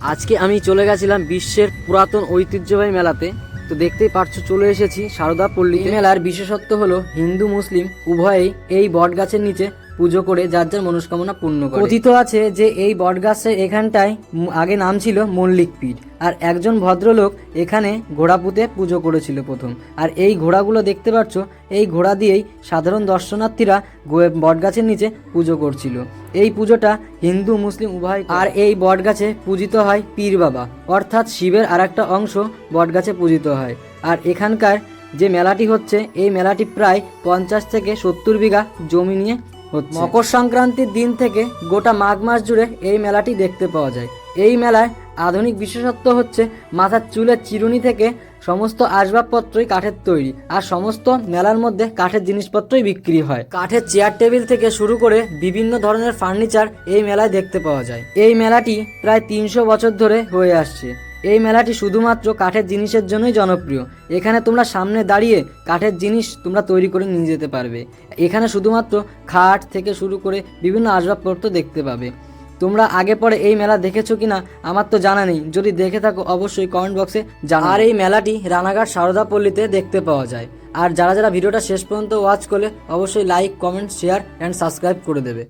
আজকে আমি চলে গেছিলাম বিশ্বের পুরাতন ঐতিহ্যবাহী মেলাতে। তো দেখতেই পাচ্ছ চলে এসেছি সারদা পল্লী মেলার বিশেষত্ব হলো হিন্দু মুসলিম উভয়েই এই বট গাছের নিচে পুজো করে যার যার মনস্কামনা পূর্ণ করে। কথিত আছে যে এই বট গাছের এখানটায় আগে নাম ছিল মল্লিক পীঠ, আর একজন ভদ্রলোক এখানে ঘোড়া পুঁতে পুজো করেছিল প্রথম। আর এই ঘোড়াগুলো দেখতে পাচ্ছ, এই ঘোড়া দিয়েই সাধারণ দর্শনার্থীরা বটগাছের নিচে পুজো করছিল। এই পুজোটা হিন্দু মুসলিম উভয়। আর এই বটগাছে পূজিত হয় পীর বাবা, অর্থাৎ শিবের আর একটা অংশ বটগাছে পূজিত হয়। আর এখানকার যে মেলাটি হচ্ছে, এই মেলাটি প্রায় 50 থেকে 70 বিঘা জমি নিয়ে হচ্ছে। মকর সংক্রান্তির দিন থেকে গোটা মাঘ মাস জুড়ে এই মেলাটি দেখতে পাওয়া যায়। এই মেলায় আধুনিক বিশেষত্ব হচ্ছে মাথার চুলের চিরুনি থেকে সমস্ত আসবাবপত্রই কাঠের তৈরি, আর সমস্ত মেলার মধ্যে কাঠের জিনিসপত্রই বিক্রি হয়। কাঠের চেয়ার টেবিল থেকে শুরু করে বিভিন্ন ধরনের ফার্নিচার এই মেলায় দেখতে পাওয়া যায়। এই মেলাটি প্রায় 300 বছর ধরে হয়ে আসছে। এই মেলাটি শুধুমাত্র কাঠের জিনিসের জন্যই জনপ্রিয়। এখানে তোমরা সামনে দাঁড়িয়ে কাঠের জিনিস তোমরা তৈরি করে নিয়ে যেতে পারবে। এখানে শুধুমাত্র খাট থেকে শুরু করে বিভিন্ন আসবাবপত্র দেখতে পাবে। তোমরা আগে পরে এই মেলা দেখেছো কিনা আমার তো জানা নেই, যদি দেখে থাকো অবশ্যই কমেন্ট বক্সে জানাও। আর এই মেলাটি রানাঘাট সারদা পল্লীতে দেখতে পাওয়া যায়। আর যারা যারা ভিডিওটা শেষ পর্যন্ত ওয়াচ করলে অবশ্যই like, comment, share and subscribe করে দেবে।